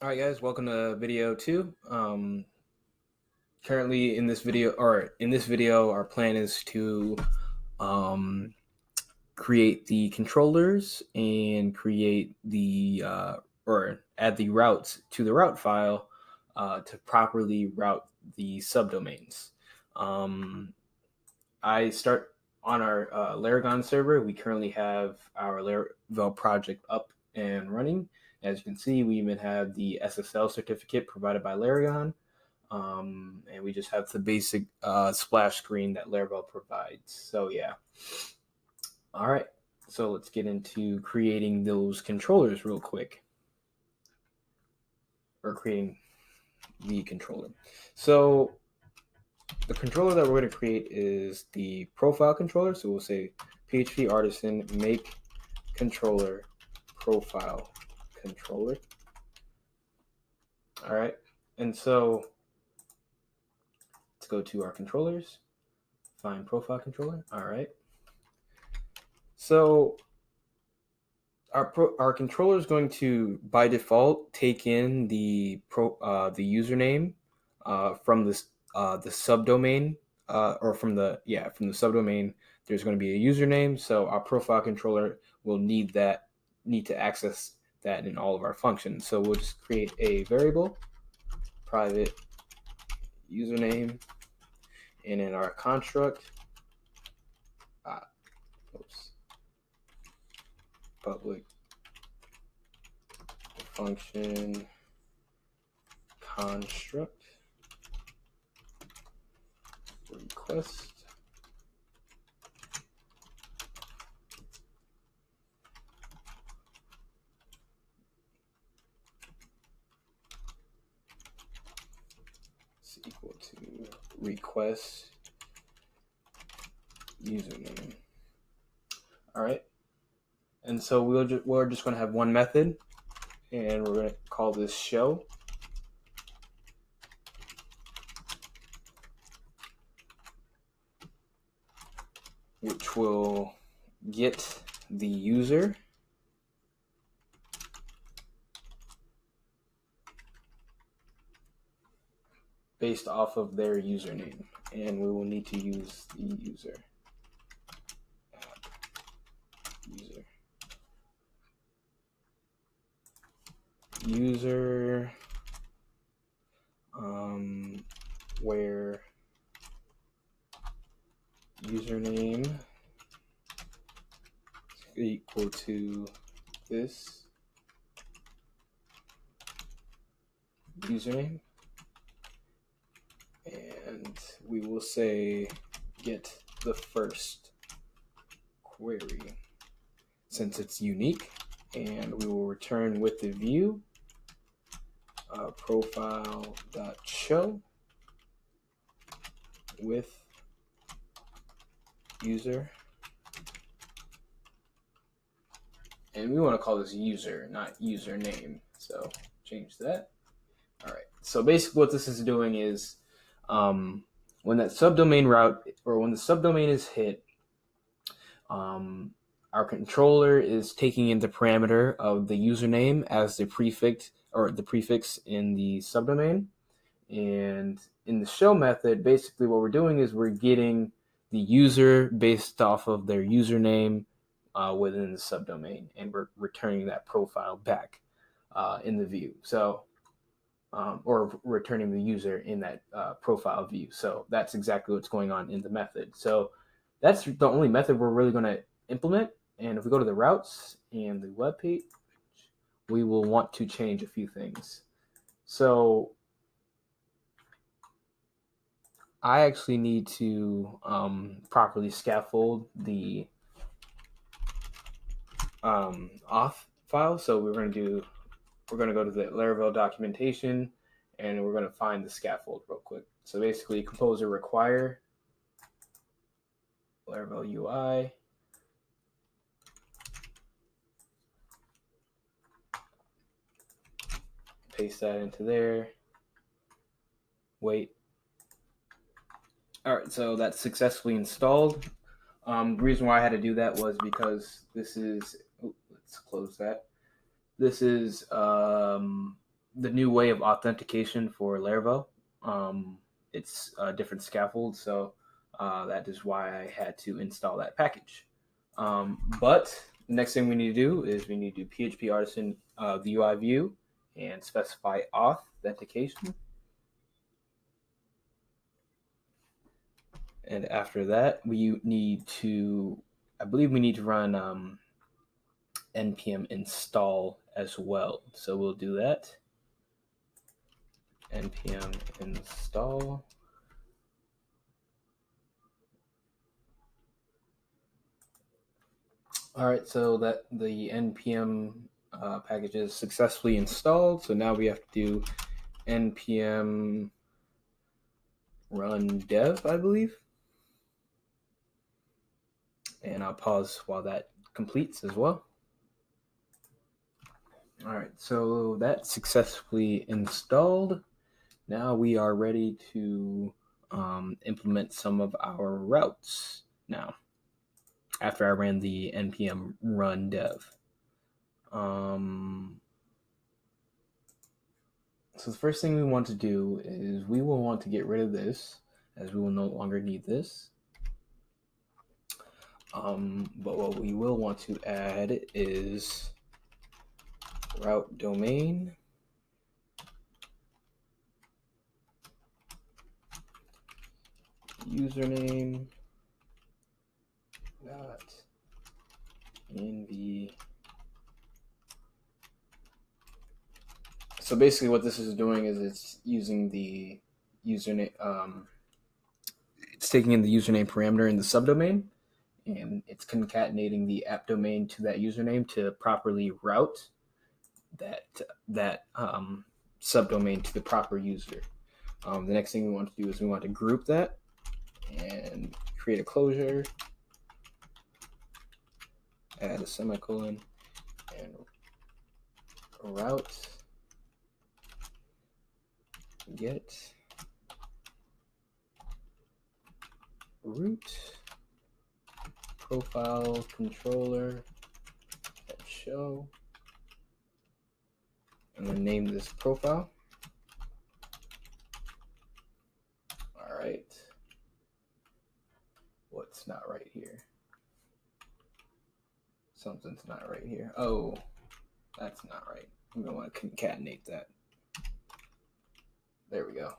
All right, guys, welcome to video 2. Currently in this video, our plan is to create the controllers and create the or add the routes to the route file to properly route the subdomains. I start on our Laravel server. We currently have our Laravel project up and running. As you can see, we even have the SSL certificate provided by Laravel. And we just have the basic splash screen that Laravel provides. So yeah. All right. So let's get into creating those controllers real quick. Or creating the controller. So the controller that we're going to create is the profile controller. So we'll say PHP artisan make controller profile controller. All right. And so let's go to our controllers, find profile controller. All right. So our controller is going to, by default, take in the username from the subdomain or from the subdomain. There's going to be a username, so our profile controller will need to access that in all of our functions. So we'll just create a variable, private username, and in our construct, public function construct request is equal to request username. All right, and so we're just going to have one method, and we're going to call this show. Which will get the user based off of their username, and we will need to use the user. User where username is equal to this username, and we will say get the first query since it's unique, and we will return with the view profile.show with user, and we want to call this user, not username, so change that. All right, so basically what this is doing is when that subdomain route, or when the subdomain is hit, our controller is taking in the parameter of the username as the prefix in the subdomain. And in the show method, basically what we're doing is we're getting the user based off of their username within the subdomain, and we're returning that profile back in the view. So, or returning the user in that profile view. So that's exactly what's going on in the method. So that's the only method we're really going to implement. And if we go to the routes and the web page, we will want to change a few things. So I actually need to properly scaffold the auth file. So we're going to go to the Laravel documentation, and we're going to find the scaffold real quick. So basically, composer require Laravel UI. Paste that into there. Wait. All right, so that's successfully installed. The reason why I had to do that was because this is, let's close that. This is the new way of authentication for Laravel. It's a different scaffold, so that is why I had to install that package. But the next thing we need to do is we need to do PHP artisan the UI view and specify authentication. And after that, we need to, I believe we need to run npm install as well. So we'll do that. Npm install. All right, so that the npm package is successfully installed. So now we have to do npm run dev, I believe. And I'll pause while that completes as well. All right, so that's successfully installed. Now we are ready to implement some of our routes now, after I ran the npm run dev. So the first thing we want to do is we will want to get rid of this, as we will no longer need this. But what we will want to add is route domain username dot nv. So basically what this is doing is it's using the username, it's taking in the username parameter in the subdomain, and it's concatenating the app domain to that username to properly route that subdomain to the proper user. The next thing we want to do is we want to group that and create a closure, add a semicolon, and route get root profile controller show, and then name this profile. All right. What's not right here? Something's not right here. Oh, that's not right. I'm gonna want to concatenate that. There we go.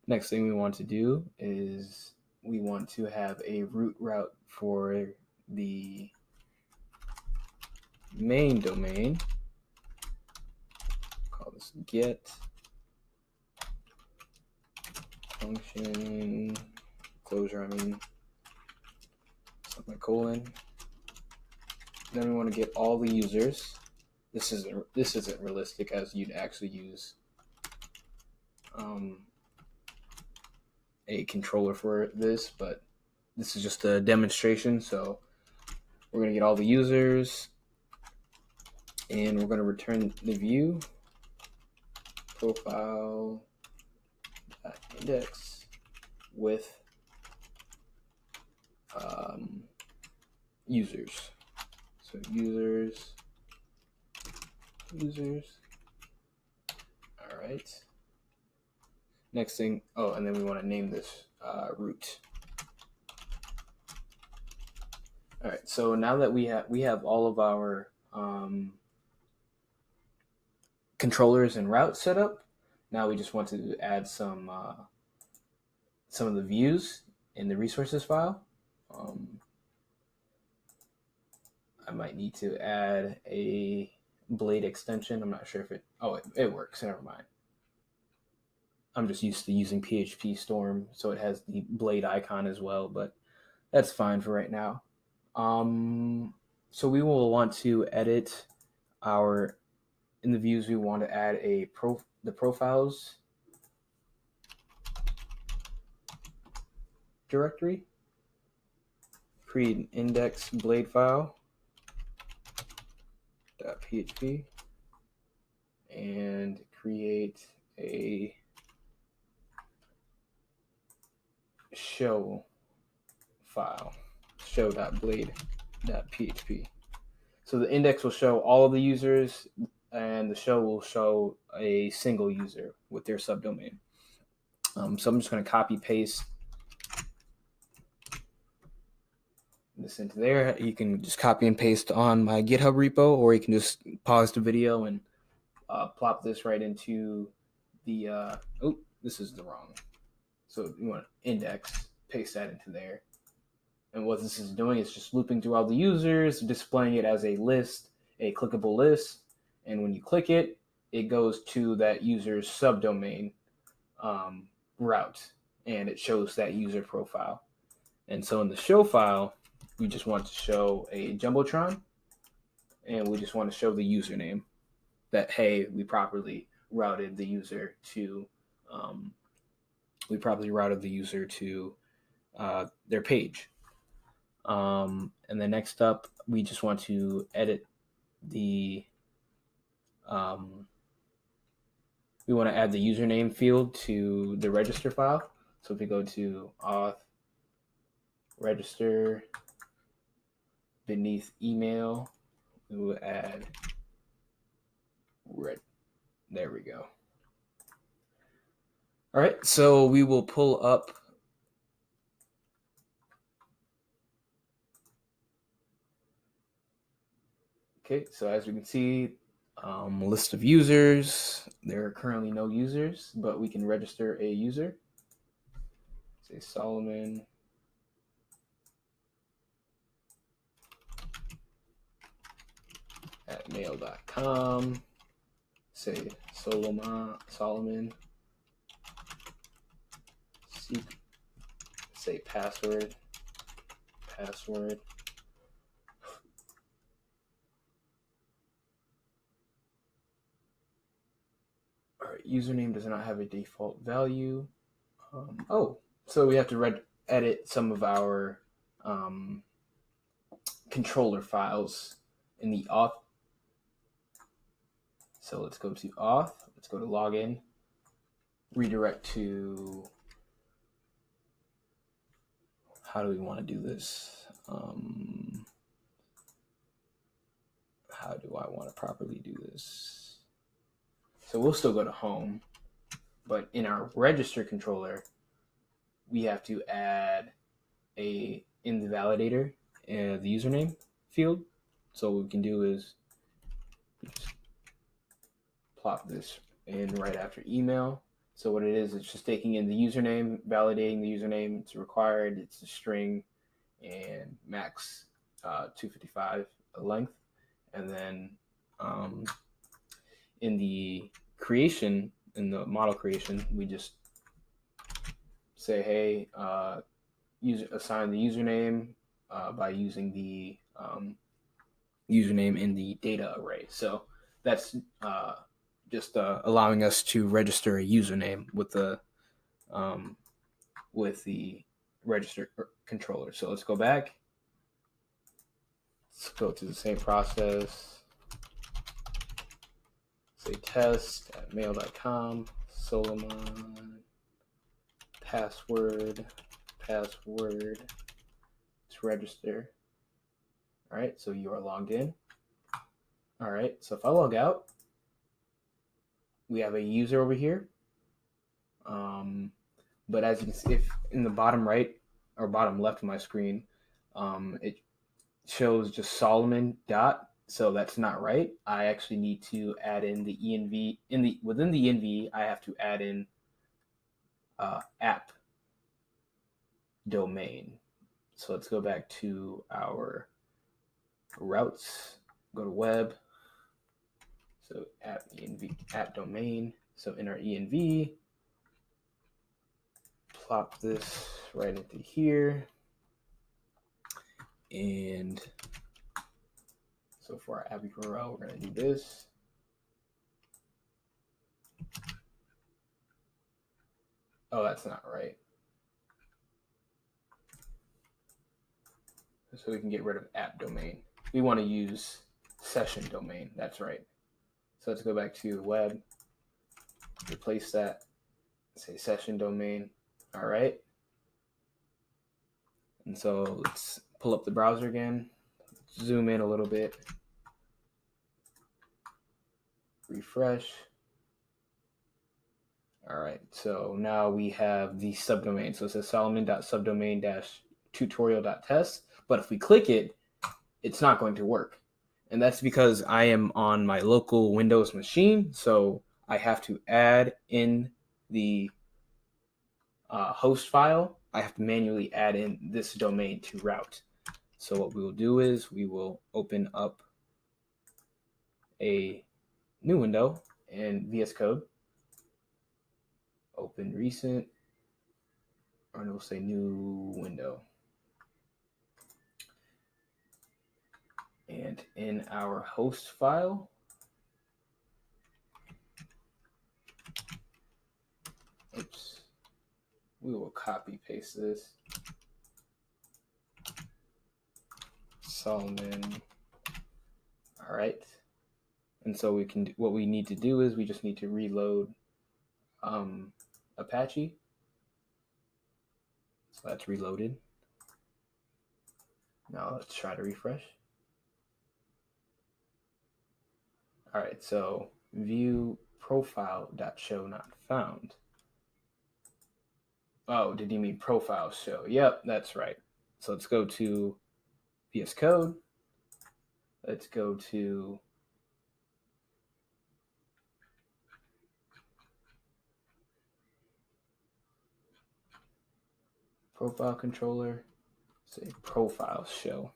Next thing we want to do is we want to have a root route for the main domain. Call this get function closure, semicolon. Then we want to get all the users. This isn't realistic, as you'd actually use a controller for this, but this is just a demonstration. So we're going to get all the users, and we're going to return the view profile index with users. So users. All right. Next thing, and then we want to name this root. All right. So now that we have all of our controllers and routes set up, now we just want to add some of the views in the resources file. I might need to add a blade extension. I'm not sure if it works. Never mind. I'm just used to using PHP Storm, so it has the blade icon as well, but that's fine for right now. So we will want to edit in the views, we want to add the profiles directory, create an index blade file .php, and create a show file, show.blade.php. So the index will show all of the users. and the show will show a single user with their subdomain. So I'm just going to copy paste this into there. You can just copy and paste on my GitHub repo, or you can just pause the video and plop this right into the, oh, this is the wrong. So you want to index, paste that into there. And what this is doing is just looping through all the users, displaying it as a list, a clickable list. And when you click it, it goes to that user's subdomain route, and it shows that user profile. And so in the show file, we just want to show a Jumbotron, and we just want to show the username that, hey, we properly routed the user to their page. And then next up, we just want to edit the we want to add the username field to the register file. So if we go to auth register beneath email, we will add there we go. All right, so we will pull up okay, so as we can see, list of users. There are currently no users, but we can register a user. Say Solomon at mail.com. Say Solomon. Say password. All right, username does not have a default value. So we have to edit some of our controller files in the auth. So let's go to auth. Let's go to login. Redirect to, how do we want to do this? How do I want to properly do this? So we'll still go to home, but in our register controller, we have to add in the validator, the username field. So what we can do is just plop this in right after email. So what it is, it's just taking in the username, validating the username. It's required. It's a string and max 255 length. And then in the model creation, we just say, hey, assign the username by using the username in the data array. So that's just allowing us to register a username with the register controller. So let's go back. Let's go to the same process. Say test at mail.com, Solomon, password to register. All right, so you are logged in. All right, so if I log out, we have a user over here. But as you can see, if in the bottom right or bottom left of my screen, it shows just Solomon dot. So that's not right. I actually need to add in the env within the env. I have to add in app domain. So let's go back to our routes. Go to web. So app domain. So in our env, plop this right into here. And so for our app URL, we're going to do this. Oh, that's not right. So we can get rid of app domain. We want to use session domain. That's right. So let's go back to web, replace that, say session domain. All right. And so let's pull up the browser again, zoom in a little bit. refresh. All right, so now we have the subdomain. So it says solomon.subdomain-tutorial.test. But if we click it, it's not going to work. And that's because I am on my local Windows machine. So I have to add in the host file. I have to manually add in this domain to route. So what we will do is we will open up a new window in VS Code. Open recent, or it will say new window. And in our host file, we will copy paste this. Solomon. All right. And so we can, what we need to do is we just need to reload Apache. So that's reloaded. Now let's try to refresh. All right, so view profile.show not found. Oh, did you mean profile show? Yep, that's right. So let's go to VS Code. Let's go to profile controller, say profile show.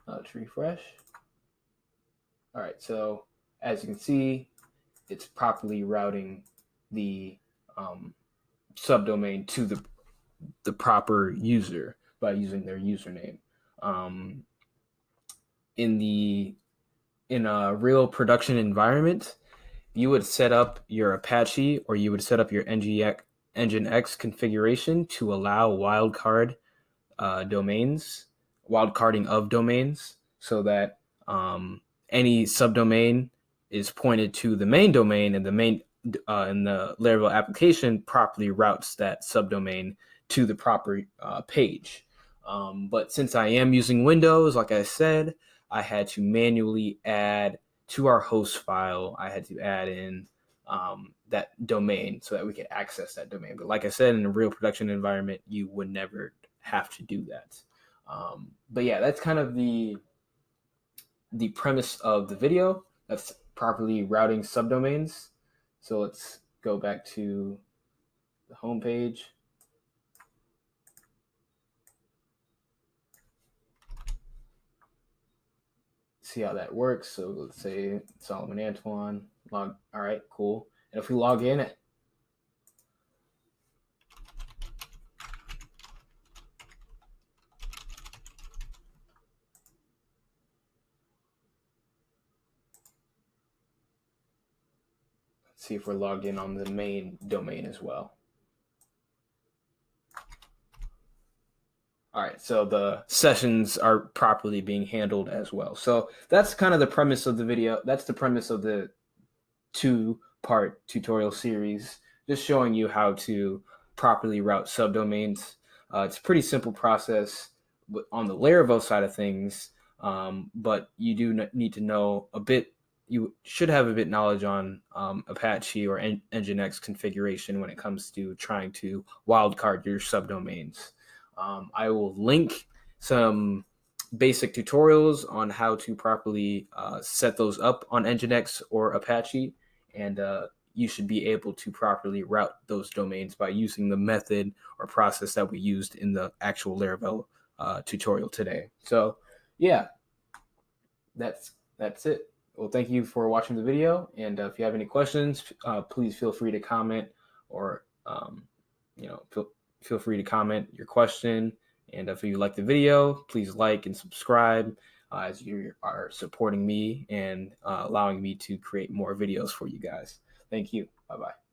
Let's refresh. All right, so as you can see, it's properly routing the subdomain to the proper user by using their username. In a real production environment, you would set up your Apache or you would set up your Nginx configuration to allow wildcarding of domains, so that any subdomain is pointed to the main domain, and the main and the Laravel application properly routes that subdomain to the proper page. But since I am using Windows, like I said, I had to manually add to our host file. I had to add in that domain so that we could access that domain. But like I said, in a real production environment, you would never have to do that. But yeah, that's kind of the premise of the video. That's properly routing subdomains. So let's go back to the home page. See how that works. So let's say Solomon Antoine log. All right, cool. And if we log in, see if we're logged in on the main domain as well. All right, so the sessions are properly being handled as well. So that's kind of the premise of the video. That's the premise of the 2-part tutorial series, just showing you how to properly route subdomains. It's a pretty simple process on the Laravel side of things, but you do need to know a bit. You should have a bit knowledge on Apache or Nginx configuration when it comes to trying to wildcard your subdomains. I will link some basic tutorials on how to properly set those up on Nginx or Apache, and you should be able to properly route those domains by using the method or process that we used in the actual Laravel tutorial today. So yeah, that's it. Well, thank you for watching the video, and if you have any questions, please feel free to comment, or feel free to comment your question. And if you like the video, please like and subscribe, as you are supporting me and allowing me to create more videos for you guys. Thank you. Bye-bye.